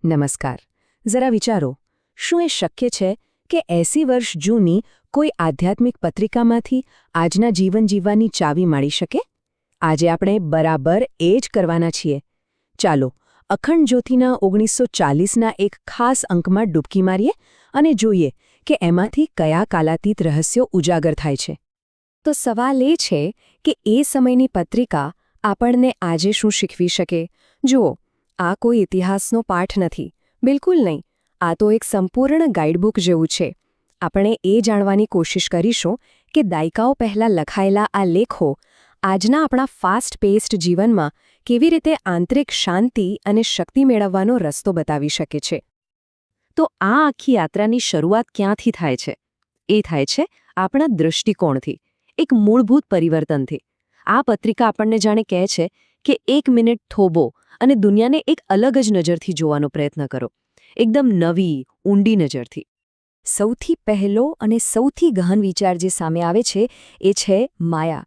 નમસ્કાર. જરા વિચારો, શું એ શક્ય છે કે 80 વર્ષ જૂની કોઈ આધ્યાત્મિક પત્રિકામાંથી આજના જીવન જીવવાની ચાવી મળી શકે? આજે આપણે બરાબર એ જ કરવાના છીએ. ચાલો, અખંડ જ્યોતિના 1940ના એક ખાસ અંકમાં ડૂબકી મારીએ અને જોઈએ કે એમાંથી કયા કાલાતીત રહસ્યો ઉજાગર થાય છે. તો સવાલ એ છે કે એ સમયની પત્રિકા આપણને આજે શું શીખવી શકે? જુઓ, આ કોઈ ઇતિહાસનો પાઠ નથી, બિલકુલ નહીં. આ તો એક સંપૂર્ણ ગાઈડબુક જેવું છે. આપણે એ જાણવાની કોશિશ કરીશું કે દાયકાઓ પહેલાં લખાયેલા આ લેખો આજના આપણા ફાસ્ટ પેસ્ડ જીવનમાં કેવી રીતે આંતરિક શાંતિ અને શક્તિ મેળવવાનો રસ્તો બતાવી શકે છે. તો આ આખી યાત્રાની શરૂઆત ક્યાંથી થાય છે? એ થાય છે આપણા દૃષ્ટિકોણથી, એક મૂળભૂત પરિવર્તનથી. આ પત્રિકા આપણને જાણે કહે છે કે 1 મિનિટ થોભો અને દુનિયાને એક અલગ જ નજરથી જોવાનો પ્રયત્ન કરો, એકદમ નવી, ઊંડી નજરથી. સૌથી પહેલો અને સૌથી ગહન વિચાર જે સામે આવે છે એ છે માયા.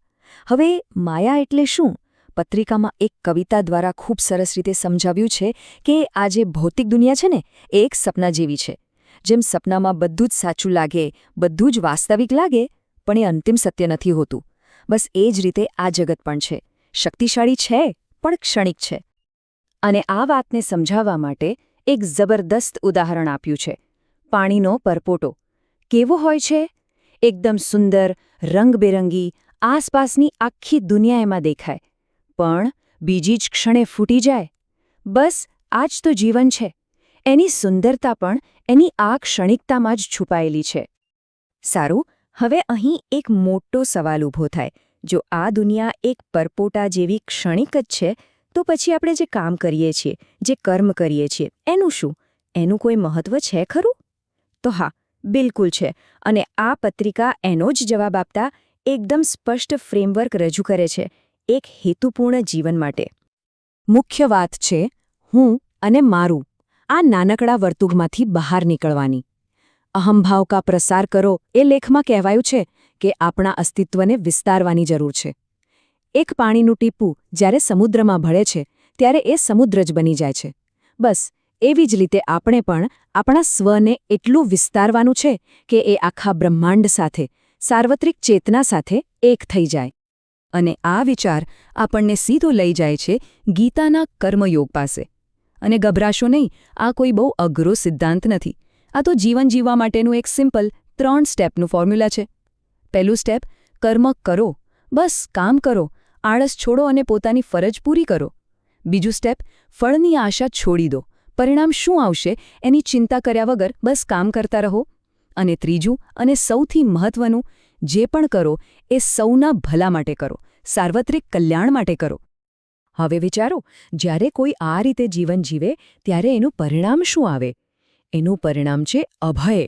હવે માયા એટલે શું? પત્રિકામાં એક કવિતા દ્વારા ખૂબ સરસ રીતે સમજાવ્યું છે કે આ જે ભૌતિક દુનિયા છે ને, એ એક સપના જેવી છે. જેમ સપનામાં બધું જ સાચું લાગે, બધું જ વાસ્તવિક લાગે, પણ એ અંતિમ સત્ય નથી હોતું. બસ એ જ રીતે આ જગત પણ છે. શક્તિશાળી છે, પણ ક્ષણિક છે. અને આ વાતને સમજાવવા માટે એક જબરદસ્ત ઉદાહરણ આપ્યું છે. પાણીનો પરપોટો કેવો હોય છે? એકદમ સુંદર, રંગબેરંગી, આસપાસની આખી દુનિયા એમાં દેખાય, પણ બીજી જ ક્ષણે ફૂટી જાય. બસ આ જ તો જીવન છે. એની સુંદરતા પણ એની આ ક્ષણિકતામાં જ છુપાયેલી છે. સારું, હવે અહીં એક મોટો સવાલ ઊભો થાય. જો આ દુનિયા એક પરપોટા જેવી ક્ષણિક જ છે, તો પછી આપણે જે કામ કરીએ છીએ, જે કર્મ કરીએ છીએ, એનું શું? એનું કોઈ મહત્વ છે ખરું? તો હા, બિલકુલ છે. અને આ પત્રિકા એનો જ જવાબ આપતા એકદમ સ્પષ્ટ ફ્રેમવર્ક રજૂ કરે છે, એક હેતુપૂર્ણ જીવન માટે. મુખ્ય વાત છે હું અને મારું, આ નાનકડા વર્તુળમાંથી બહાર નીકળવાની. અહંભાવ કા પ્રસાર કરો એ લેખમાં કહેવાયું છે કે આપણા અસ્તિત્વને વિસ્તારવાની જરૂર છે. એક પાણીનું ટીપું જ્યારે સમુદ્રમાં ભળે છે ત્યારે એ સમુદ્ર જ બની જાય છે. બસ એવી જ રીતે આપણે પણ આપણા સ્વને એટલું વિસ્તારવાનું છે કે એ આખા બ્રહ્માંડ સાથે, સાર્વત્રિક ચેતના સાથે એક થઈ જાય. અને આ વિચાર આપણને સીધો લઈ જાય છે ગીતાના કર્મયોગ પાસે. અને ગભરાશો નહીં, આ કોઈ બહુ અઘરો સિદ્ધાંત નથી. આ તો જીવન જીવવા માટેનું એક સિમ્પલ 3 સ્ટેપનું ફોર્મ્યુલા છે. પહેલું સ્ટેપ, કર્મ કરો, બસ કામ કરો, આળસ છોડો અને પોતાની ફરજ પૂરી કરો. બીજું સ્ટેપ, ફળની આશા છોડી દો, પરિણામ શું આવશે એની ચિંતા કર્યા વગર બસ કામ કરતા રહો. અને ત્રીજું અને સૌથી મહત્વનું, જે પણ કરો એ સૌના ભલા માટે કરો, સાર્વત્રિક કલ્યાણ માટે કરો. હવે વિચારો, જ્યારે કોઈ આ રીતે જીવન જીવે ત્યારે એનું પરિણામ શું આવે? એનું પરિણામ છે અભય,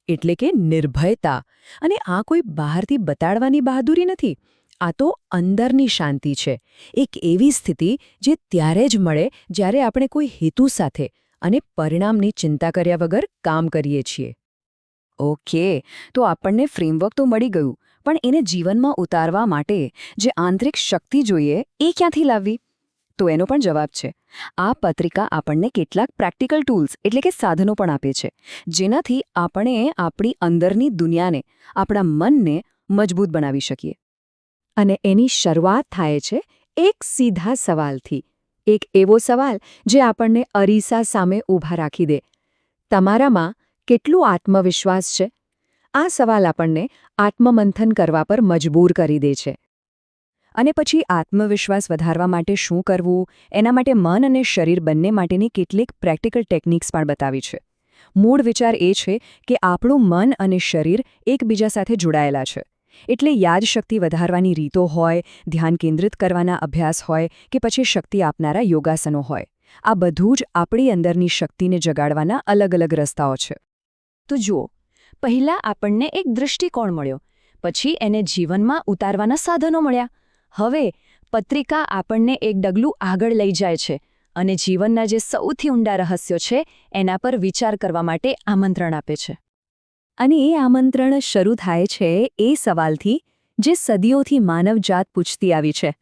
એટલે કે નિર્ભયતા. અને આ કોઈ બહારથી બતાડવાની બહાદુરી નથી. આ તો અંદરની શાંતિ છે. એક એવી સ્થિતિ જે ત્યારે જ મળે જ્યારે આપણે કોઈ હેતુ સાથે અને પરિણામની ચિંતા કર્યા વગર કામ કરીએ છીએ. ઓકે, તો આપણને ફ્રેમવર્ક તો મળી ગયું, પણ એને જીવનમાં ઉતારવા માટે જે આંતરિક શક્તિ જોઈએ એ ક્યાંથી લાવવી? તો એનો પણ જવાબ છે. આ પત્રિકા આપણને કેટલાક પ્રેક્ટિકલ ટૂલ્સ એટલે કે સાધનો પણ આપે છે, જેનાથી આપણે આપણી અંદરની દુનિયાને, આપણા મનને મજબૂત બનાવી શકીએ. અને એની શરૂઆત થાય છે એક સીધા સવાલથી. એક એવો સવાલ જે આપણને અરીસા સામે ઊભા રાખી દે. તમારામાં કેટલું આત્મવિશ્વાસ છે? આ સવાલ આપણને આત્મમંથન કરવા પર મજબૂર કરી દે છે. અને પછી આત્મવિશ્વાસ વધારવા માટે શું કરવું, એના માટે મન અને શરીર બંને માટેની કેટલીક પ્રેક્ટિકલ ટેકનિક્સ પણ બતાવી છે. મૂળ વિચાર એ છે કે આપણું મન અને શરીર એકબીજા સાથે જોડાયેલા છે. એટલે યાદશક્તિ વધારવાની રીતો હોય, ધ્યાન કેન્દ્રિત કરવાના અભ્યાસ હોય કે પછી શક્તિ આપનારા યોગાસનો હોય, આ બધું જ આપણી અંદરની શક્તિને જગાડવાના અલગ અલગ રસ્તાઓ છે. તો જુઓ, પહેલાં આપણને એક દૃષ્ટિકોણ મળ્યો, પછી એને જીવનમાં ઉતારવાના સાધનો મળ્યા. હવે પત્રિકા આપણને એક ડગલું આગળ લઈ જાય છે અને જીવનના જે સૌથી ઊંડા રહસ્યો છે એના પર વિચાર કરવા માટે આમંત્રણ આપે છે. અને એ આમંત્રણ શરૂ થાય છે એ સવાલથી જે સદીઓથી માનવજાત પૂછતી આવી છે.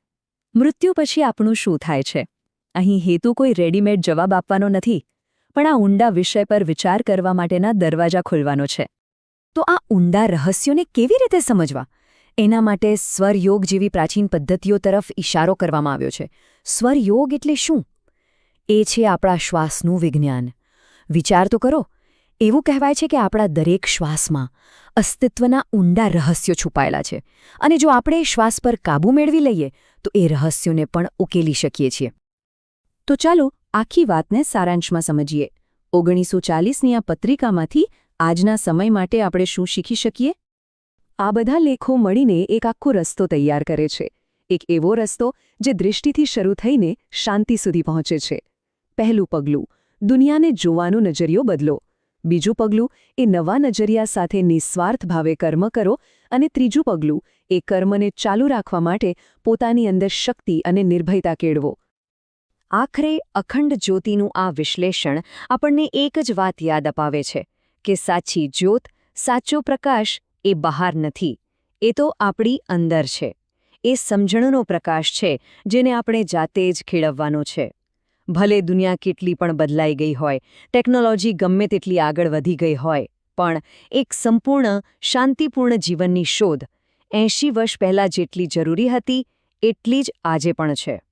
મૃત્યુ પછી આપણું શું થાય છે? અહીં હેતુ કોઈ રેડીમેડ જવાબ આપવાનો નથી, પણ આ ઊંડા વિષય પર વિચાર કરવા માટેના દરવાજા ખોલવાનો છે. તો આ ઊંડા રહસ્યોને કેવી રીતે સમજવા? એના માટે સ્વરયોગ જેવી પ્રાચીન પદ્ધતિઓ તરફ ઇશારો કરવામાં આવ્યો છે. સ્વરયોગ એટલે શું? એ છે આપણા શ્વાસનું વિજ્ઞાન. વિચાર તો કરો. એવું કહેવાય છે કે આપણા દરેક શ્વાસમાં અસ્તિત્વના ઊંડા રહસ્યો છુપાયેલા છે, અને જો આપણે શ્વાસ પર કાબૂ મેળવી લઈએ તો એ રહસ્યોને પણ ઉકેલી શકીએ છીએ. તો ચાલો આખી વાતને સારાંશમાં સમજીએ. 1940ની આ પત્રિકામાંથી આજના સમય માટે આપણે શું શીખી શકીએ? આ બધા લેખો મળીને એક આખો રસ્તો તૈયાર કરે છે. એક એવો રસ્તો જે દૃષ્ટિથી શરૂ થઈને શાંતિ સુધી પહોંચે છે. પહેલું પગલું, દુનિયાને જોવાનો નજરિયો બદલો. બીજું પગલું, એ નવા નજરિયા સાથે નિસ્વાર્થ ભાવે કર્મ કરો. અને ત્રીજું પગલું, એ કર્મને ચાલુ રાખવા માટે પોતાની અંદર શક્તિ અને નિર્ભયતા કેળવો. આખરે અખંડ જ્યોતિનું આ વિશ્લેષણ આપણને એક જ વાત યાદ અપાવે છે કે સાચી જ્યોત, સાચો પ્રકાશ એ બહાર નથી, એ તો આપણી અંદર છે. એ સમજણનો પ્રકાશ છે જેને આપણે જાતે જ ખેડવવાનો છે. ભલે દુનિયા કેટલી પણ બદલાઈ ગઈ હોય, ટેકનોલોજી ગમે તેટલી આગળ વધી ગઈ હોય, પણ એક સંપૂર્ણ, શાંતિપૂર્ણ જીવનની શોધ 80 વર્ષ પહેલાં જેટલી જરૂરી હતી એટલી જ આજે પણ છે.